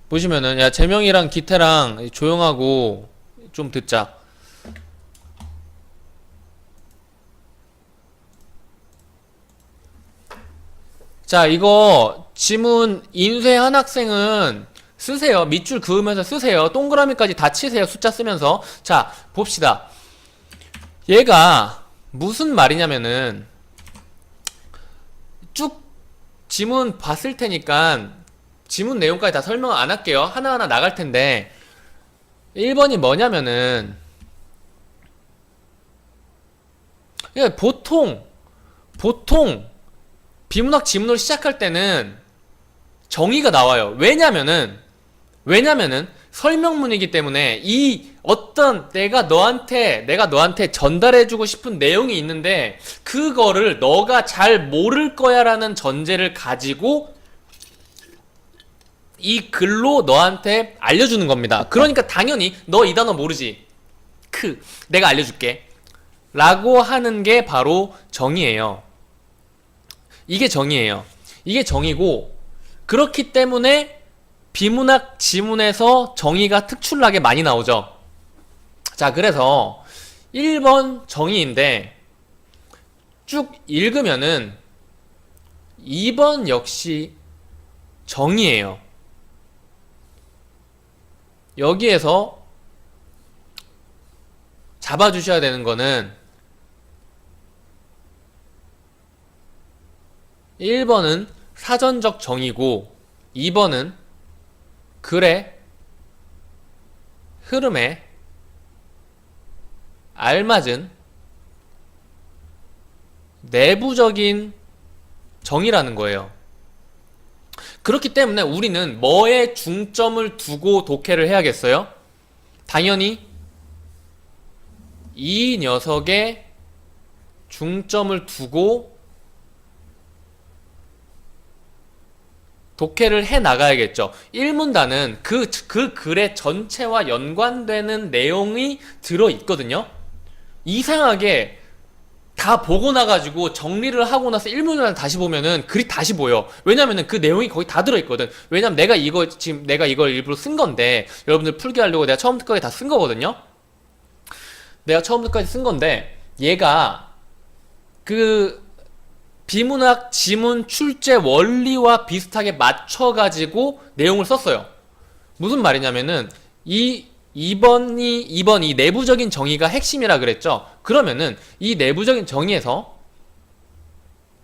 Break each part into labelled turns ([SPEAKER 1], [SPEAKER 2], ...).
[SPEAKER 1] 보시면은 야 재명이랑 기태랑 조용하고 좀 듣자. 자, 이거 지문 인쇄한 학생은 쓰세요. 밑줄 그으면서 쓰세요. 동그라미까지 다 치세요. 숫자 쓰면서. 자, 봅시다. 얘가 무슨 말이냐면은 쭉 지문 봤을 테니까 지문 내용까지 다 설명 안 할게요. 하나하나 나갈 텐데 1번이 뭐냐면은 보통 비문학 지문을 시작할 때는 정의가 나와요. 왜냐면은 설명문이기 때문에 이 어떤 내가 너한테 전달해주고 싶은 내용이 있는데 그거를 너가 잘 모를 거야 라는 전제를 가지고 이 글로 너한테 알려주는 겁니다. 그러니까 당연히 너 이 단어 모르지? 내가 알려줄게 라고 하는 게 바로 정의예요. 이게 정의예요. 이게 정의고, 그렇기 때문에 비문학 지문에서 정의가 특출나게 많이 나오죠. 자, 그래서 1번 정의인데 쭉 읽으면은 2번 역시 정의예요. 여기에서 잡아주셔야 되는 거는 1번은 사전적 정의고 2번은 글의 흐름에 알맞은 내부적인 정의라는 거예요. 그렇기 때문에 우리는 뭐에 중점을 두고 독해를 해야겠어요? 당연히 이 녀석에 중점을 두고 독해를 해 나가야겠죠. 1문단은 그 글의 전체와 연관되는 내용이 들어있거든요. 이상하게 다 보고 나가지고 정리를 하고 나서 1문단을 다시 보면은 글이 다시 보여. 왜냐면은 그 내용이 거의 다 들어있거든. 왜냐면 내가 이걸 일부러 쓴 건데, 여러분들 풀게 하려고 내가 처음부터 끝까지 다 쓴 거거든요. 내가 처음부터 끝까지 쓴 건데, 얘가 비문학 지문 출제 원리와 비슷하게 맞춰가지고 내용을 썼어요. 무슨 말이냐면은 이번이 내부적인 정의가 핵심이라 그랬죠. 그러면은 이 내부적인 정의에서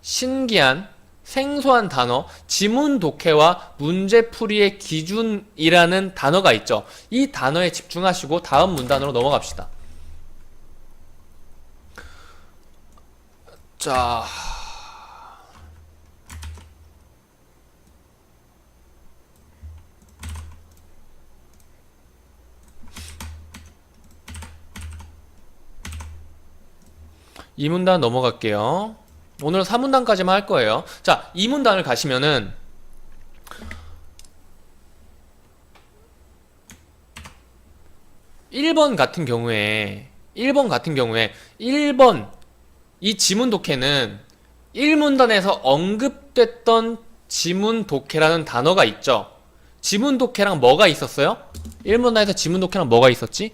[SPEAKER 1] 신기한 생소한 단어, 지문 독해와 문제풀이의 기준이라는 단어가 있죠. 이 단어에 집중하시고 다음 문단으로 넘어갑시다. 자, 이 문단 넘어갈게요. 오늘은 3문단까지만 할 거예요. 자, 2문단을 가시면은 1번 같은 경우에 1번 이 지문 독해는 1문단에서 언급됐던 지문 독해라는 단어가 있죠. 지문 독해랑 뭐가 있었어요? 1문단에서 지문 독해랑 뭐가 있었지?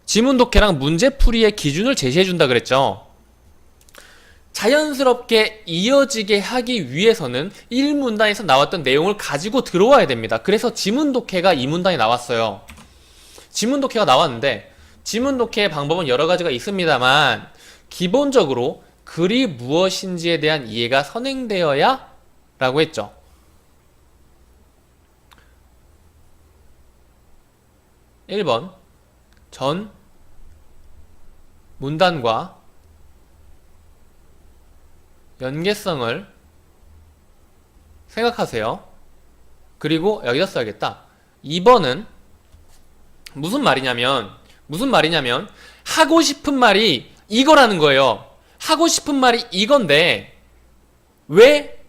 [SPEAKER 1] 지문 독해랑 문제풀이의 기준을 제시해준다 그랬죠. 자연스럽게 이어지게 하기 위해서는 1문단에서 나왔던 내용을 가지고 들어와야 됩니다. 그래서 지문 독해가 2문단에 나왔어요. 지문 독해가 나왔는데 지문 독해의 방법은 여러 가지가 있습니다만 기본적으로 글이 무엇인지에 대한 이해가 선행되어야 라고 했죠. (1번) 전 문단과 연계성을 생각하세요. 그리고 여기다 써야겠다. 2번은 무슨 말이냐면 하고 싶은 말이 이거라는 거예요. 하고 싶은 말이 이건데 왜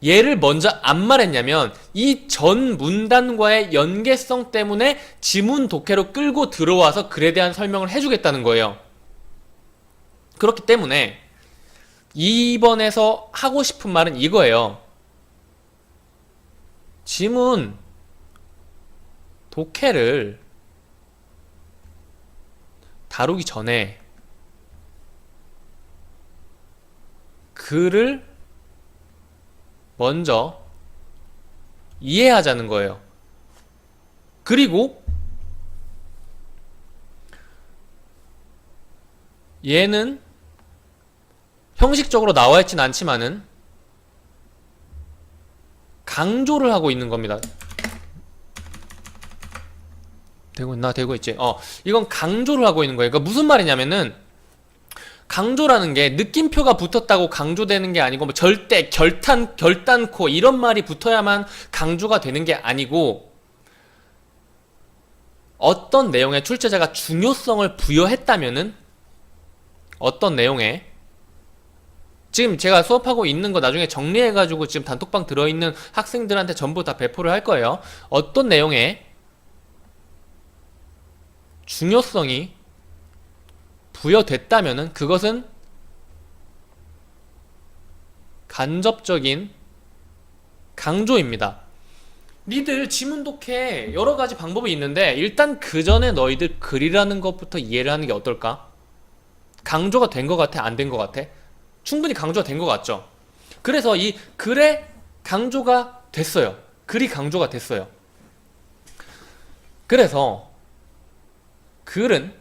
[SPEAKER 1] 얘를 먼저 안 말했냐면 이 전 문단과의 연계성 때문에 지문 독해로 끌고 들어와서 글에 대한 설명을 해주겠다는 거예요. 그렇기 때문에 2번에서 하고 싶은 말은 이거예요. 지문 독해를 다루기 전에 글을 먼저 이해하자는 거예요. 그리고 얘는 형식적으로 나와 있진 않지만은 강조를 하고 있는 겁니다. 되고 있나? 되고 있지. 이건 강조를 하고 있는 거예요. 그러니까 무슨 말이냐면은 강조라는 게 느낌표가 붙었다고 강조되는 게 아니고 뭐 절대, 결단코 이런 말이 붙어야만 강조가 되는 게 아니고 어떤 내용에 출제자가 중요성을 부여했다면은 어떤 내용에 지금 제가 수업하고 있는 거 나중에 정리해가지고 지금 단톡방 들어있는 학생들한테 전부 다 배포를 할 거예요. 어떤 내용에 중요성이 부여됐다면은 그것은 간접적인 강조입니다. 니들 지문 독해 여러 가지 방법이 있는데 일단 그 전에 너희들 글이라는 것부터 이해를 하는 게 어떨까? 강조가 된 것 같아? 안 된 것 같아? 충분히 강조가 된 것 같죠? 그래서 이 글에 강조가 됐어요. 글이 강조가 됐어요. 그래서 글은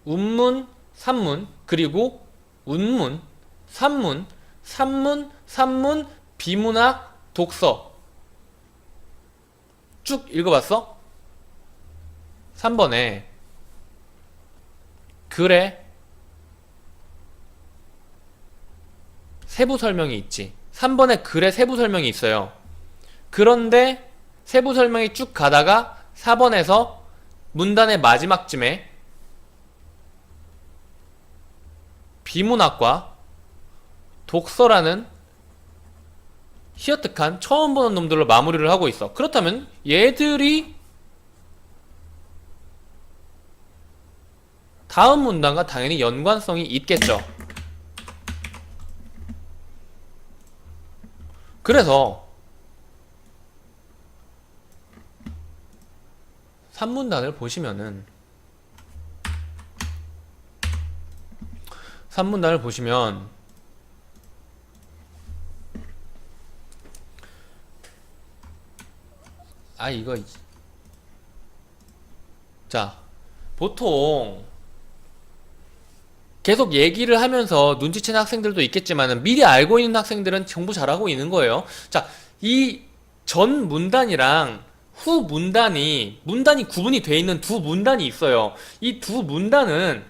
[SPEAKER 1] 운문, 산문, 그리고 운문, 산문, 비문학, 독서 쭉 읽어봤어? 3번에 글에 세부 설명이 있지. 3번에 글에 세부 설명이 있어요. 그런데 세부 설명이 쭉 가다가 4번에서 문단의 마지막쯤에 비문학과 독서라는 희어특한 처음 보는 놈들로 마무리를 하고 있어. 그렇다면 얘들이 다음 문단과 당연히 연관성이 있겠죠. 그래서 3문단을 보시면은 3문단을 보시면 이거 자 보통 계속 얘기를 하면서 눈치채는 학생들도 있겠지만 미리 알고 있는 학생들은 공부 잘하고 있는 거예요. 자, 이 전 문단이랑 후 문단이 구분이 되어 있는 두 문단이 있어요. 이 두 문단은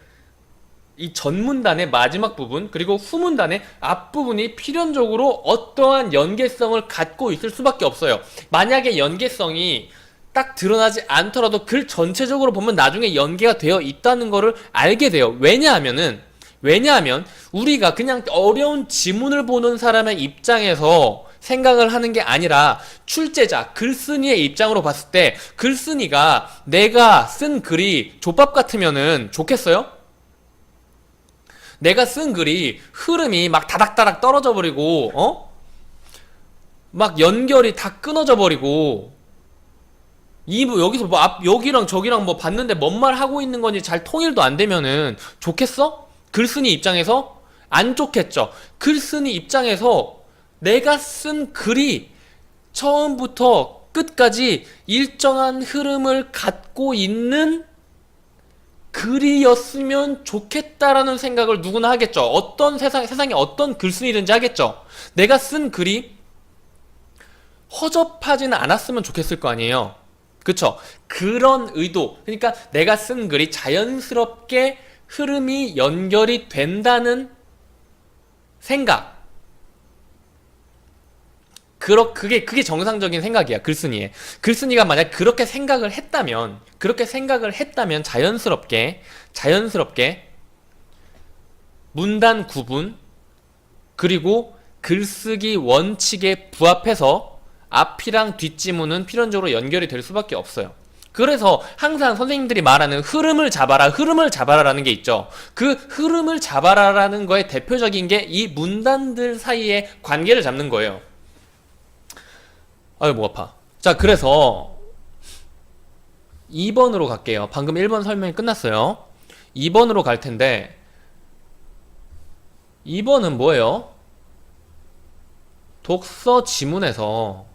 [SPEAKER 1] 이 전 문단의 마지막 부분 그리고 후 문단의 앞부분이 필연적으로 어떠한 연계성을 갖고 있을 수밖에 없어요. 만약에 연계성이 딱 드러나지 않더라도 글 전체적으로 보면 나중에 연계가 되어 있다는 거를 알게 돼요. 왜냐하면 우리가 그냥 어려운 지문을 보는 사람의 입장에서 생각을 하는 게 아니라 출제자, 글쓴이의 입장으로 봤을 때 글쓴이가 내가 쓴 글이 족밥 같으면은 좋겠어요? 내가 쓴 글이 흐름이 막 다닥다닥 떨어져 버리고 막 연결이 다 끊어져 버리고 여기서 뭐 여기랑 저기랑 뭐 봤는데 뭔 말 하고 있는 건지 잘 통일도 안 되면은 좋겠어? 글쓴이 입장에서 안 좋겠죠. 글쓴이 입장에서 내가 쓴 글이 처음부터 끝까지 일정한 흐름을 갖고 있는 글이었으면 좋겠다라는 생각을 누구나 하겠죠. 어떤 세상에 어떤 글쓴이든지 하겠죠. 내가 쓴 글이 허접하지는 않았으면 좋겠을 거 아니에요. 그쵸? 그런 의도. 그러니까 내가 쓴 글이 자연스럽게 흐름이 연결이 된다는 생각. 그게 정상적인 생각이야, 글쓴이의. 글쓴이가 만약 그렇게 생각을 했다면 자연스럽게 문단 구분, 그리고 글쓰기 원칙에 부합해서 앞이랑 뒷지문은 필연적으로 연결이 될 수밖에 없어요. 그래서 항상 선생님들이 말하는 흐름을 잡아라, 흐름을 잡아라라는 게 있죠. 그 흐름을 잡아라라는 거의 대표적인 게 이 문단들 사이의 관계를 잡는 거예요. 아유, 목 아파. 자, 그래서 2번으로 갈게요. 방금 1번 설명이 끝났어요. 2번으로 갈 텐데 2번은 뭐예요? 독서 지문에서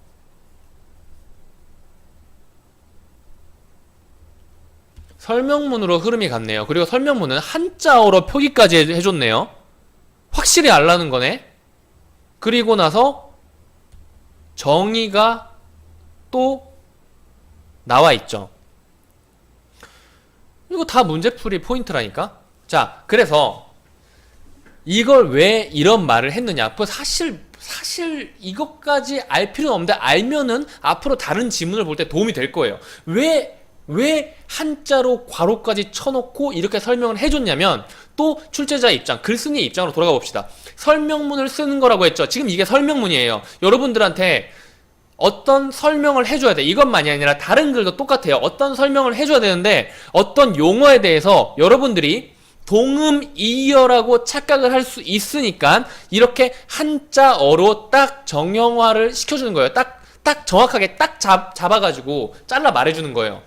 [SPEAKER 1] 설명문으로 흐름이 갔네요. 그리고 설명문은 한자어로 표기까지 해줬네요. 확실히 알라는 거네. 그리고 나서 정의가 또 나와 있죠. 이거 다 문제풀이 포인트라니까. 자, 그래서 이걸 왜 이런 말을 했느냐. 사실 이것까지 알 필요는 없는데 알면은 앞으로 다른 지문을 볼 때 도움이 될 거예요. 왜 한자로 괄호까지 쳐놓고 이렇게 설명을 해줬냐면, 또 출제자 입장, 글쓴이 입장으로 돌아가 봅시다. 설명문을 쓰는 거라고 했죠. 지금 이게 설명문이에요. 여러분들한테 어떤 설명을 해줘야 돼. 이것만이 아니라 다른 글도 똑같아요. 어떤 설명을 해줘야 되는데 어떤 용어에 대해서 여러분들이 동음이어라고 착각을 할 수 있으니까 이렇게 한자어로 딱 정형화를 시켜주는 거예요. 딱 정확하게 딱 잡아가지고 잘라 말해주는 거예요.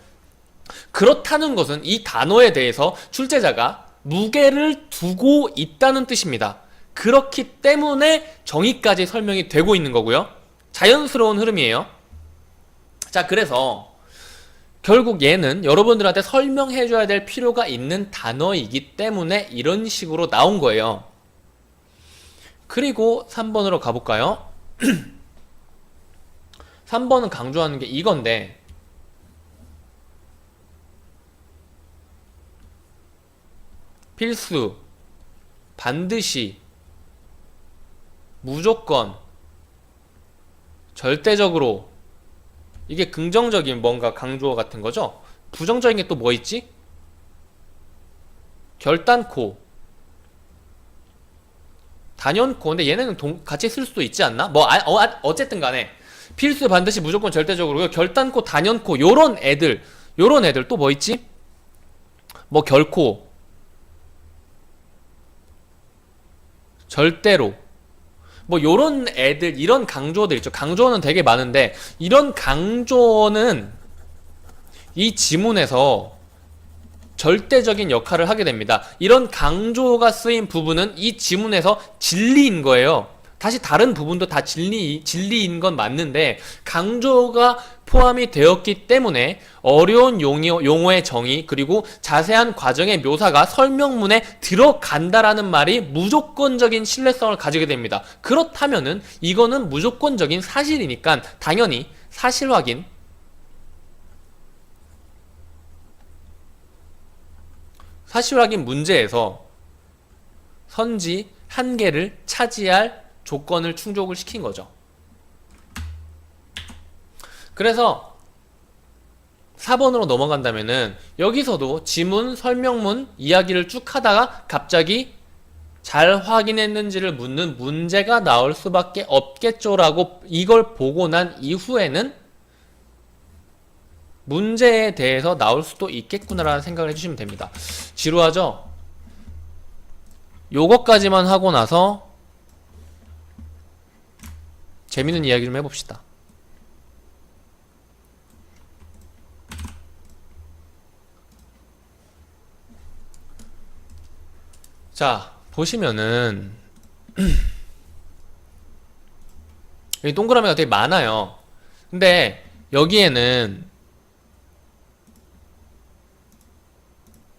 [SPEAKER 1] 그렇다는 것은 이 단어에 대해서 출제자가 무게를 두고 있다는 뜻입니다. 그렇기 때문에 정의까지 설명이 되고 있는 거고요. 자연스러운 흐름이에요. 자, 그래서 결국 얘는 여러분들한테 설명해줘야 될 필요가 있는 단어이기 때문에 이런 식으로 나온 거예요. 그리고 3번으로 가볼까요? 3번은 강조하는 게 이건데, 필수, 반드시, 무조건, 절대적으로, 이게 긍정적인 뭔가 강조어 같은 거죠. 부정적인 게 또 뭐 있지? 결단코, 단연코. 근데 얘네는 같이 쓸 수도 있지 않나? 어쨌든 간에 필수, 반드시, 무조건, 절대적으로, 결단코, 단연코, 요런 애들 또 뭐 있지? 뭐 결코, 절대로, 뭐 요런 애들, 이런 강조어들 있죠. 강조어는 되게 많은데 이런 강조어는 이 지문에서 절대적인 역할을 하게 됩니다. 이런 강조가 쓰인 부분은 이 지문에서 진리인 거예요. 다시 다른 부분도 다 진리인 건 맞는데 강조가 포함이 되었기 때문에 어려운 용어의 정의 그리고 자세한 과정의 묘사가 설명문에 들어간다라는 말이 무조건적인 신뢰성을 가지게 됩니다. 그렇다면은 이거는 무조건적인 사실이니까 당연히 사실 확인, 문제에서 선지 한 개를 차지할 조건을 충족을 시킨 거죠. 그래서 4번으로 넘어간다면은 여기서도 지문, 설명문 이야기를 쭉 하다가 갑자기 잘 확인했는지를 묻는 문제가 나올 수밖에 없겠죠라고 이걸 보고 난 이후에는 문제에 대해서 나올 수도 있겠구나라는 생각을 해주시면 됩니다. 지루하죠? 요거까지만 하고 나서 재밌는 이야기 좀 해봅시다. 자, 보시면은 여기 동그라미가 되게 많아요. 근데 여기에는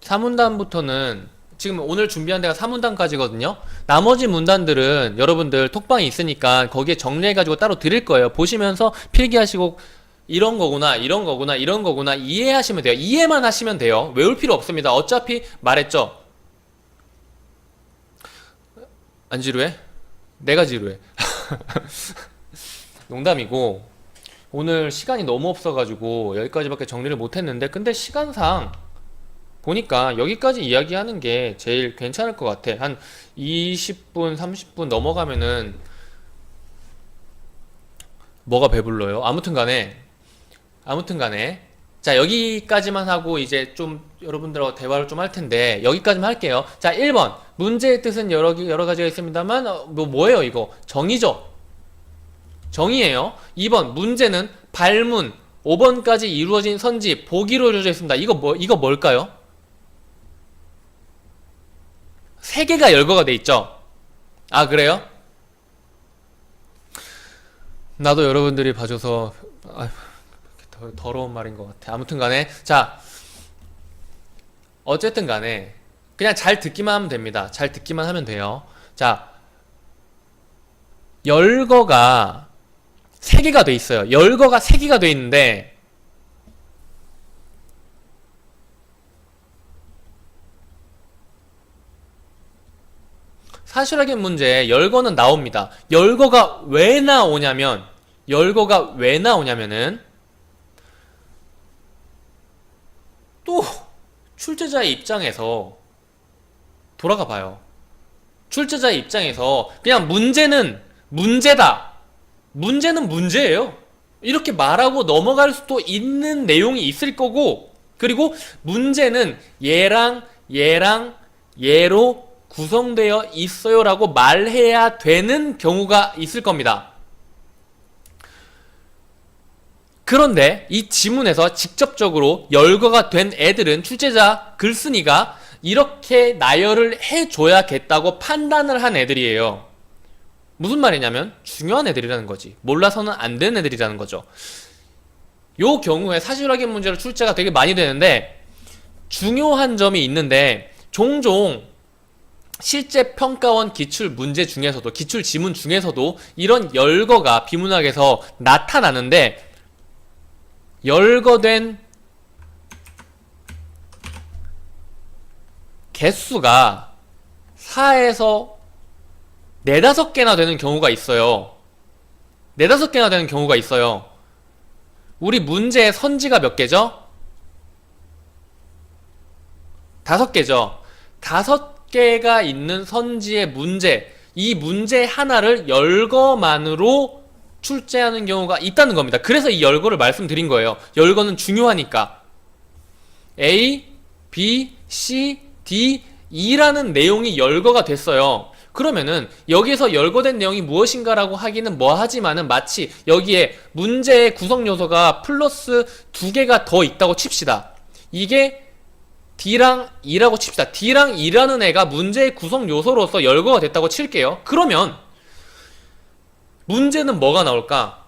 [SPEAKER 1] 4문단부터는 지금 오늘 준비한 데가 4문단까지거든요. 나머지 문단들은 여러분들 톡방이 있으니까 거기에 정리해가지고 따로 드릴 거예요. 보시면서 필기하시고 이런 거구나, 이런 거구나, 이런 거구나 이해하시면 돼요. 이해만 하시면 돼요. 외울 필요 없습니다. 어차피 말했죠. 안 지루해? 내가 지루해. 농담이고 오늘 시간이 너무 없어가지고 여기까지밖에 정리를 못했는데 근데 시간상 보니까 여기까지 이야기하는 게 제일 괜찮을 것 같아. 한 20분, 30분 넘어가면은 뭐가 배불러요? 아무튼 간에 자, 여기까지만 하고 이제 좀 여러분들하고 대화를 좀 할 텐데 여기까지만 할게요. 자, 1번 문제의 뜻은 여러 가지가 있습니다만 뭐예요 이거? 정의죠. 정의예요. 2번 문제는 발문 5번까지 이루어진 선지 보기로 이루어져 있습니다. 이거 뭘까요? 세 개가 열거가 돼 있죠. 아, 그래요? 나도 여러분들이 봐줘서 더러운 말인 것 같아. 아무튼 간에 자, 어쨌든 간에 그냥 잘 듣기만 하면 됩니다. 잘 듣기만 하면 돼요. 자, 열거가 3개가 돼 있어요. 열거가 3개가 돼 있는데 사실확인 문제에 열거는 나옵니다. 열거가 왜 나오냐면은 또 출제자의 입장에서 돌아가 봐요. 출제자의 입장에서 그냥 문제는 문제다. 문제는 문제예요. 이렇게 말하고 넘어갈 수도 있는 내용이 있을 거고, 그리고 문제는 얘랑 얘로 구성되어 있어요 라고 말해야 되는 경우가 있을 겁니다. 그런데 이 지문에서 직접적으로 열거가 된 애들은 출제자 글쓴이가 이렇게 나열을 해줘야겠다고 판단을 한 애들이에요. 무슨 말이냐면 중요한 애들이라는 거지. 몰라서는 안 되는 애들이라는 거죠. 요 경우에 사실확인 문제로 출제가 되게 많이 되는데 중요한 점이 있는데 종종 실제 평가원 기출 문제 중에서도 기출 지문 중에서도 이런 열거가 비문학에서 나타나는데 열거된 개수가 4에서 4-5개나 되는 경우가 있어요. 4-5개나 되는 경우가 있어요. 우리 문제의 선지가 몇 개죠? 5개죠. 5개가 있는 선지의 문제, 이 문제 하나를 열거만으로 출제하는 경우가 있다는 겁니다. 그래서 이 열거를 말씀드린 거예요. 열거는 중요하니까. A, B, C, D, E라는 내용이 열거가 됐어요. 그러면은 여기에서 열거된 내용이 무엇인가라고 하기는 뭐하지만은 마치 여기에 문제의 구성 요소가 플러스 2개가 더 있다고 칩시다. 이게 D랑 E라고 칩시다. D랑 E라는 애가 문제의 구성 요소로서 열거가 됐다고 칠게요. 그러면 문제는 뭐가 나올까?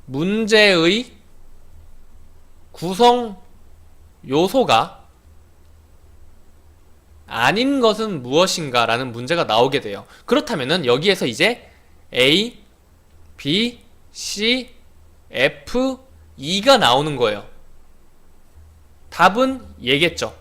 [SPEAKER 1] 문제의 구성 요소가 아닌 것은 무엇인가 라는 문제가 나오게 돼요. 그렇다면은 여기에서 이제 A, B, C, F, E가 나오는 거예요. 답은 얘겠죠.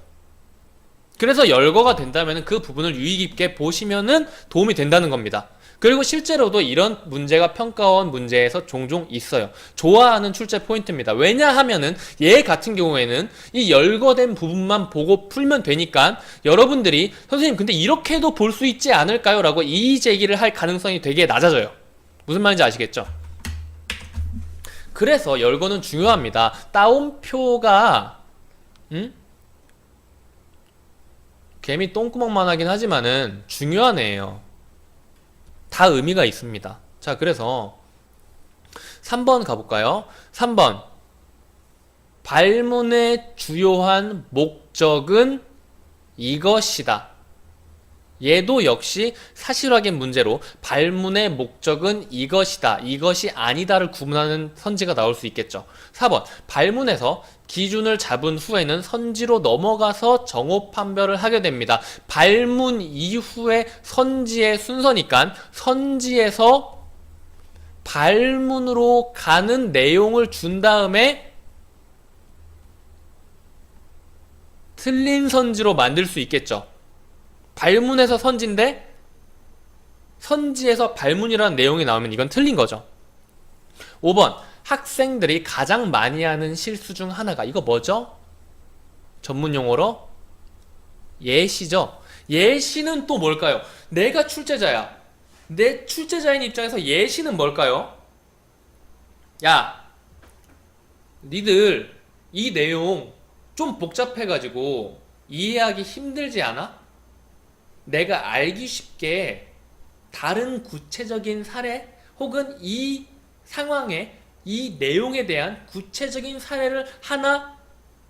[SPEAKER 1] 그래서 열거가 된다면 그 부분을 유의 깊게 보시면은 도움이 된다는 겁니다. 그리고 실제로도 이런 문제가 평가원 문제에서 종종 있어요. 좋아하는 출제 포인트입니다. 왜냐하면은 얘 같은 경우에는 이 열거된 부분만 보고 풀면 되니까 여러분들이 선생님 근데 이렇게도 볼 수 있지 않을까요? 라고 이의 제기를 할 가능성이 되게 낮아져요. 무슨 말인지 아시겠죠? 그래서 열거는 중요합니다. 따옴표가 개미 똥구멍만 하긴 하지만은 중요한 애예요. 다 의미가 있습니다. 자, 그래서 3번 가볼까요? 3번 발문의 주요한 목적은 이것이다. 얘도 역시 사실확인 문제로 발문의 목적은 이것이다, 이것이 아니다를 구분하는 선지가 나올 수 있겠죠. 4번 발문에서 기준을 잡은 후에는 선지로 넘어가서 정오 판별을 하게 됩니다. 발문 이후에 선지의 순서니까 선지에서 발문으로 가는 내용을 준 다음에 틀린 선지로 만들 수 있겠죠. 발문에서 선지인데 선지에서 발문이라는 내용이 나오면 이건 틀린 거죠. 5번 학생들이 가장 많이 하는 실수 중 하나가 이거 뭐죠? 전문용어로 예시죠. 예시는 또 뭘까요? 내가 출제자야. 내 출제자인 입장에서 예시는 뭘까요? 야, 니들 이 내용 좀 복잡해가지고 이해하기 힘들지 않아? 내가 알기 쉽게 다른 구체적인 사례 혹은 이 상황에 이 내용에 대한 구체적인 사례를 하나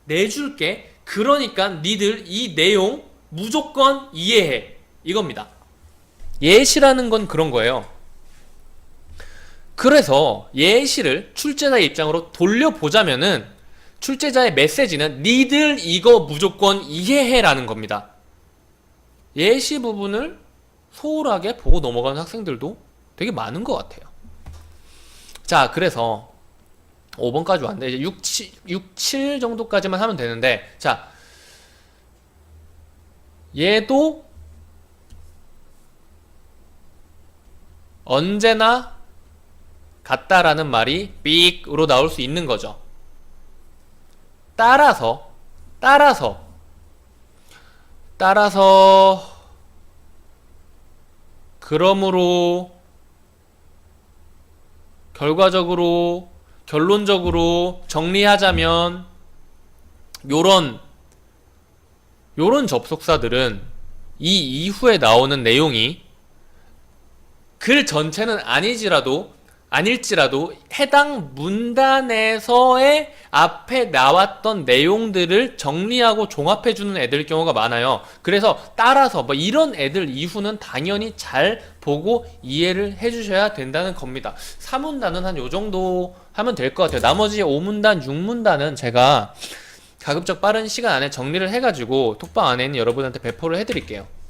[SPEAKER 1] 내줄게. 그러니까 니들 이 내용 무조건 이해해. 이겁니다. 예시라는 건 그런 거예요. 그래서 예시를 출제자의 입장으로 돌려보자면은 출제자의 메시지는 니들 이거 무조건 이해해라는 겁니다. 예시 부분을 소홀하게 보고 넘어가는 학생들도 되게 많은 것 같아요. 자, 그래서 5번까지 왔는데 이제 6, 7 정도까지만 하면 되는데, 자, 얘도 언제나 같다라는 말이 삑으로 나올 수 있는 거죠. 따라서 그러므로 결론적으로 정리하자면 요런 접속사들은 이 이후에 나오는 내용이 글 전체는 아닐지라도 해당 문단에서의 앞에 나왔던 내용들을 정리하고 종합해주는 애들 경우가 많아요. 그래서 따라서 뭐 이런 애들 이후는 당연히 잘 보고 이해를 해주셔야 된다는 겁니다. 4문단은 한 요정도 하면 될 것 같아요. 나머지 5문단, 6문단은 제가 가급적 빠른 시간 안에 정리를 해가지고 톡방 안에 있는 여러분한테 배포를 해드릴게요.